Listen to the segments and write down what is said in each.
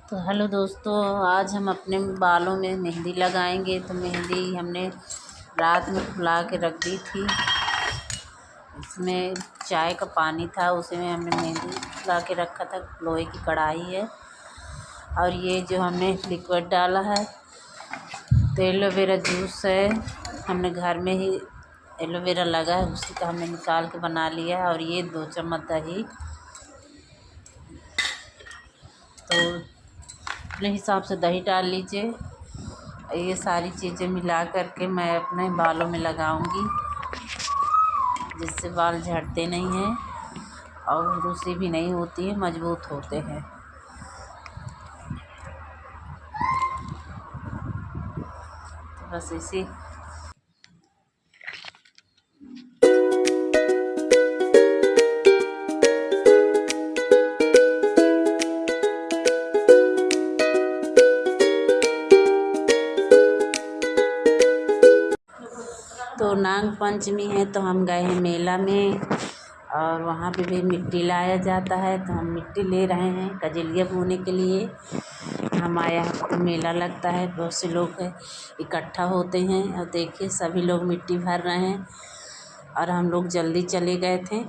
तो हेलो दोस्तों, आज हम अपने बालों में मेहंदी लगाएंगे। तो मेहंदी हमने रात में फुला के रख दी थी। इसमें चाय का पानी था, उसी में हमने मेहंदी फुला के रखा था। लोहे की कढ़ाई है और ये जो हमने लिक्विड डाला है तो एलोवेरा जूस है। हमने घर में ही एलोवेरा लगा है, उसी का हमने निकाल के बना लिया है। और ये 2 चम्मच दही। तो अपने हिसाब से दही डाल लीजिए। ये सारी चीज़ें मिला करके मैं अपने बालों में लगाऊंगी, जिससे बाल झड़ते नहीं हैं और रूसी भी नहीं होती है, मजबूत होते हैं। तो बस इसी तो नाग पंचमी है तो हम गए हैं मेला में और वहाँ पे भी मिट्टी लाया जाता है। तो हम मिट्टी ले रहे हैं कजलिया बोने के लिए। हमारे यहाँ तो मेला लगता है, बहुत से लोग इकट्ठा होते हैं और देखिए सभी लोग मिट्टी भर रहे हैं। और हम लोग जल्दी चले गए थे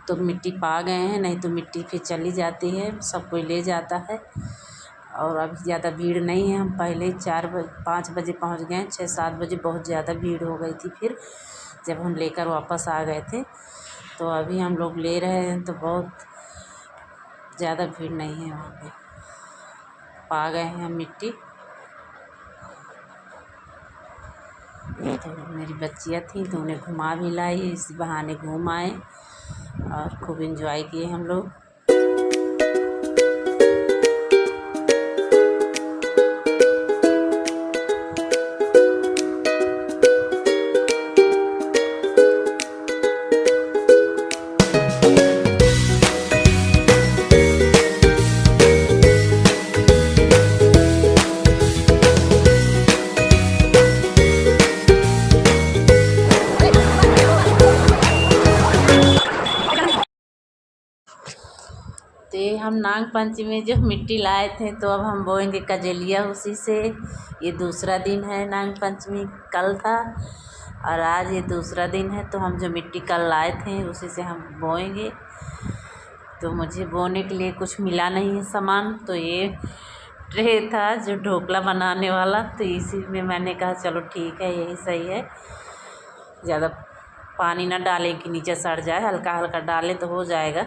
तो मिट्टी पा गए हैं, नहीं तो मिट्टी फिर चली जाती है, सब कोई ले जाता है। और अभी ज़्यादा भीड़ नहीं है। हम पहले 5 बजे पहुंच गए। 6-7 बजे बहुत ज़्यादा भीड़ हो गई थी। फिर जब हम लेकर वापस आ गए थे तो अभी हम लोग ले रहे हैं तो बहुत ज़्यादा भीड़ नहीं है। वहाँ पे पा गए हैं हम मिट्टी। तो मेरी बच्चियाँ थी तो उन्हें घुमा भी लाई, इस बहाने घूम आए और खूब एंजॉय किए हम लोग। तो हम नाग पंचमी में जो मिट्टी लाए थे तो अब हम बोएंगे कजलिया उसी से। ये दूसरा दिन है नाग पंचमी, कल था और आज ये दूसरा दिन है। तो हम जो मिट्टी कल लाए थे उसी से हम बोएंगे। तो मुझे बोने के लिए कुछ मिला नहीं है सामान, तो ये ट्रे था जो ढोकला बनाने वाला, तो इसी में मैंने कहा चलो ठीक है, यही सही है। ज़्यादा पानी ना डालें कि नीचे सड़ जाए, हल्का हल्का डालें तो हो जाएगा।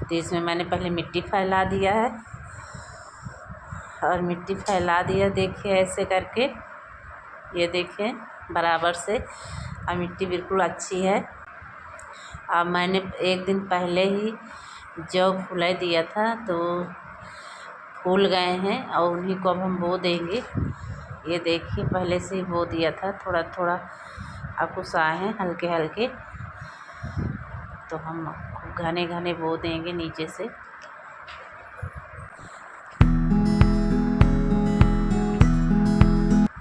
तो इसमें मैंने पहले मिट्टी फैला दिया है और मिट्टी फैला दिया, देखिए ऐसे करके, ये देखिए बराबर से। और मिट्टी बिल्कुल अच्छी है। अब मैंने एक दिन पहले ही जौ फुला दिया था तो फूल गए हैं और उन्हीं को अब हम बो देंगे। ये देखिए पहले से ही बो दिया था, थोड़ा थोड़ा अब कुछ आए हैं हल्के हल्के। तो हम घने घने बो देंगे नीचे से।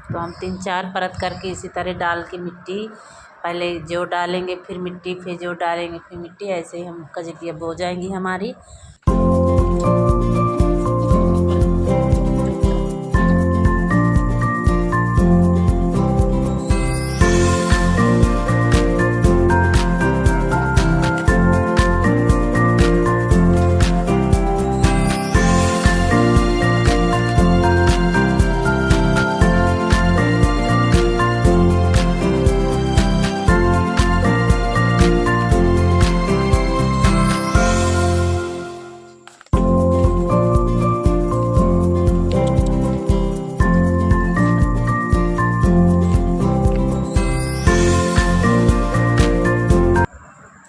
तो हम 3-4 परत करके इसी तरह डाल के मिट्टी, पहले जो डालेंगे फिर मिट्टी, फिर जो डालेंगे फिर मिट्टी, ऐसे ही हम कजलिया बो जाएंगी हमारी।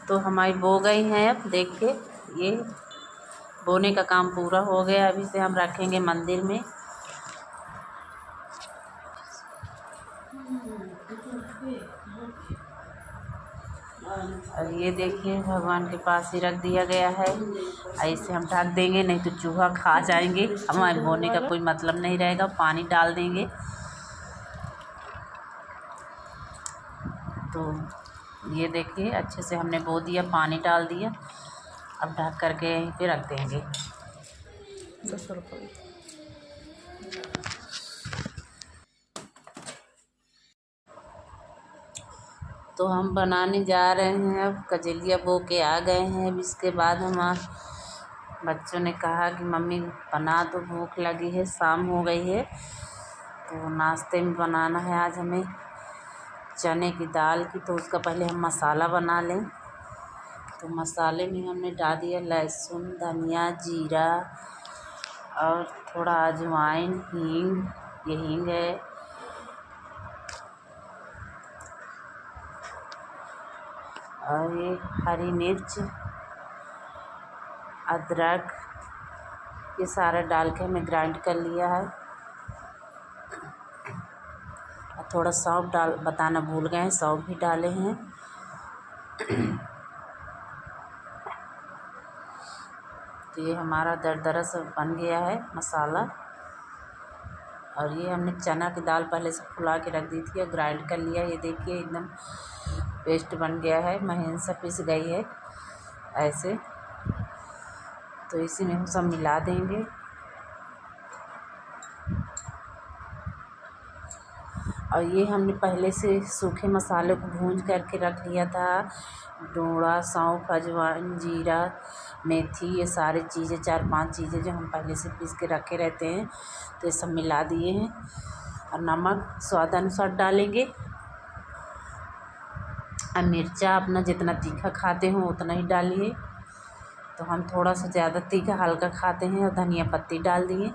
तो हमारी बो गई हैं। अब देखिए ये बोने का काम पूरा हो गया। अभी से हम रखेंगे मंदिर में। और ये देखिए भगवान के पास ही रख दिया गया है। ऐसे हम ढक देंगे, नहीं तो चूहा खा जाएंगे। हमारे बोने का कोई मतलब नहीं रहेगा। पानी डाल देंगे। तो ये देखिए अच्छे से हमने बो दिया, पानी डाल दिया। अब ढक करके यहीं पे रख देंगे। ₹10। तो हम बनाने जा रहे हैं। अब कजलिया बो के आ गए हैं। अब इसके बाद हम बच्चों ने कहा कि मम्मी बना दो, भूख लगी है, शाम हो गई है। तो नाश्ते में बनाना है आज हमें चने की दाल की। तो उसका पहले हम मसाला बना लें। तो मसाले में हमने डाल दिया लहसुन, धनिया, जीरा और थोड़ा अजवाइन, हींग, ये हींग है, और ये हरी मिर्च, अदरक, ये सारा डाल के हमें ग्राइंड कर लिया है। और थोड़ा सौंफ बताना भूल गए हैं, सौंफ भी डाले हैं। तो ये हमारा दरदरा सा बन गया है मसाला। और ये हमने चना की दाल पहले से फुला के रख दी थी और ग्राइंड कर लिया। ये देखिए एकदम पेस्ट बन गया है, महीन सा पिस गई है ऐसे। तो इसी में हम सब मिला देंगे। और ये हमने पहले से सूखे मसाले को भून करके रख लिया था। धोड़ा, सौंफ, अजवाइन, जीरा, मेथी, ये सारी चीज़ें 4-5 चीज़ें जो हम पहले से पीस के रखे रहते हैं, तो ये सब मिला दिए हैं। और नमक स्वाद अनुसार डालेंगे। और मिर्चा अपना जितना तीखा खाते हो उतना ही डालिए। तो हम थोड़ा सा ज़्यादा तीखा हल्का खाते हैं और धनिया पत्ती डाल दिए।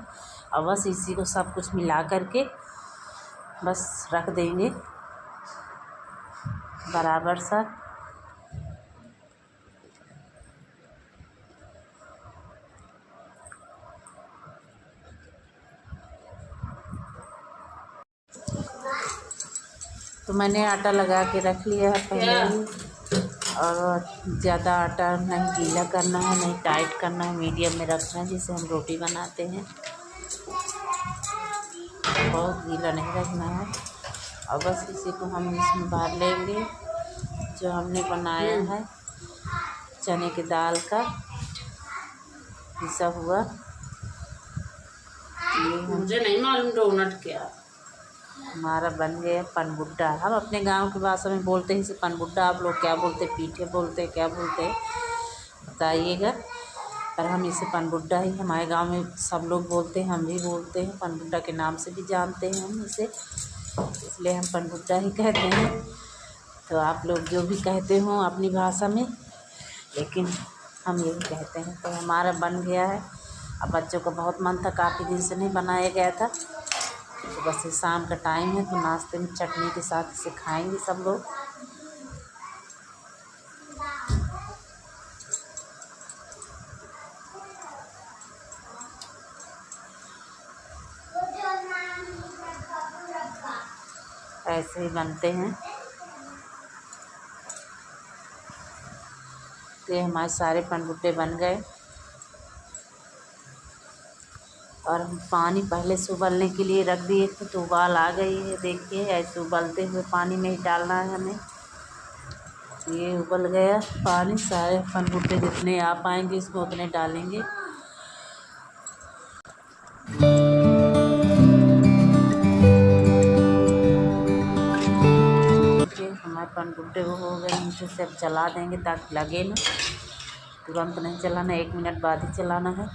और बस इसी को सब कुछ मिला करके बस रख देंगे बराबर सा। तो मैंने आटा लगा के रख लिया है पहले ही। और ज़्यादा आटा नहीं गीला करना है, नहीं टाइट करना है, मीडियम में रखना है जिसे हम रोटी बनाते हैं। बहुत गीला नहीं रखना है। और बस इसी को हम इसमें भर लेंगे जो हमने बनाया है चने की दाल का पिसा हुआ। ये मुझे नहीं मालूम डोनट क्या हमारा बन गया पनबुड्डा। हम अपने गांव की भाषा में बोलते हैं इसे पनबुड्डा। आप लोग क्या बोलते, पीठे बोलते, क्या बोलते बताइएगा। पर हम इसे पनबुड्डा ही हमारे गांव में सब लोग बोलते हैं, हम भी बोलते हैं। पनबुड्डा के नाम से भी जानते हैं हम इसे, इसलिए हम पनबुड्डा ही कहते हैं। तो आप लोग जो भी कहते हो अपनी भाषा में, लेकिन हम यही कहते हैं। तो हमारा बन गया है। अब बच्चों का बहुत मन था, काफ़ी दिन से नहीं बनाया गया था। तो बस ये शाम का टाइम है, तो नाश्ते में चटनी के साथ इसे खाएंगे सब लोग। ऐसे ही बनते हैं। तो ये हमारे सारे पनबुट्टे बन गए। और हम पानी पहले से उबलने के लिए रख दिए थे, तो उबाल आ गई है। देखिए ऐसे उबलते हुए पानी में ही डालना है हमें। ये उबल गया पानी, सारे पनबुट्टे जितने आ पाएंगे इसमें उतने डालेंगे। हमारे पनबुट्टे वो हो गए, इनसे से अब चला देंगे ताकि लगे ना। तुरंत नहीं चलाना, 1 मिनट बाद ही चलाना है।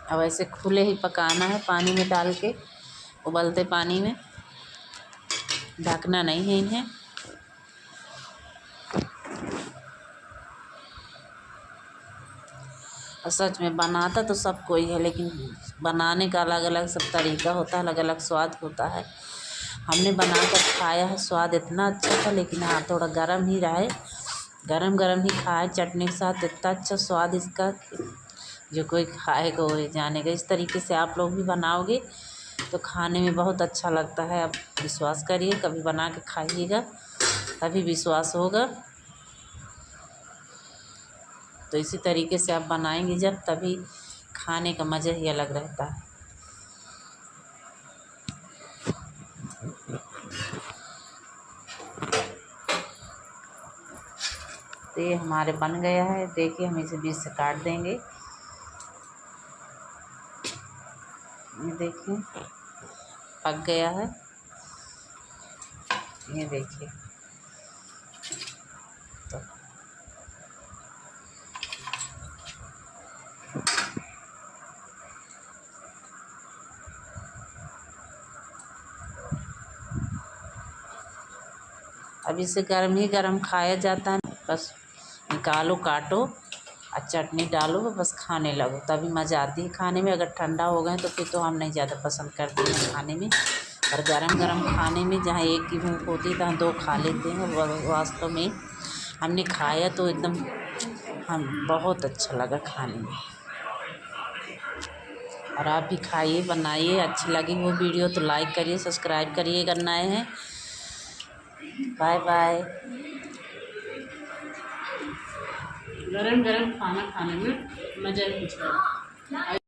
अब ऐसे खुले ही पकाना है पानी में डाल के, उबलते पानी में। ढकना नहीं है इन्हें। और सच में बनाता तो सब कोई है, लेकिन बनाने का अलग अलग सब तरीका होता है, अलग अलग स्वाद होता है। हमने बनाकर खाया है, स्वाद इतना अच्छा था। लेकिन हाँ, थोड़ा गर्म ही रहे, गरम गरम ही खाए चटनी के साथ। इतना अच्छा स्वाद इसका जो कोई खाएगा वो जानेगा। इस तरीके से आप लोग भी बनाओगे तो खाने में बहुत अच्छा लगता है। आप विश्वास करिए, कभी बना के खाइएगा तभी विश्वास होगा। तो इसी तरीके से आप बनाएंगे जब, तभी खाने का मज़ा ही अलग रहता है। तो ये हमारे बन गया है। देखिए हम इसे बीच से काट देंगे। ये देखिए पक गया है। ये देखिए तो अब इसे गरम ही गरम खाया जाता है। बस निकालो, काटो और चटनी डालो, बस खाने लगो, तभी मज़ा आती है खाने में। अगर ठंडा हो गए तो फिर तो हम नहीं ज़्यादा पसंद करते हैं खाने में। और गरम गरम खाने में जहाँ एक की भूख होती है तहाँ दो खा लेते हैं। वास्तव में हमने खाया तो एकदम हम बहुत अच्छा लगा खाने में। और आप भी खाइए, बनाइए। अच्छी लगी वो वीडियो तो लाइक करिए, सब्सक्राइब करिए अगर नए हैं। Bye bye. गरम गरम खाना खाने में मज़ा ही कुछ है।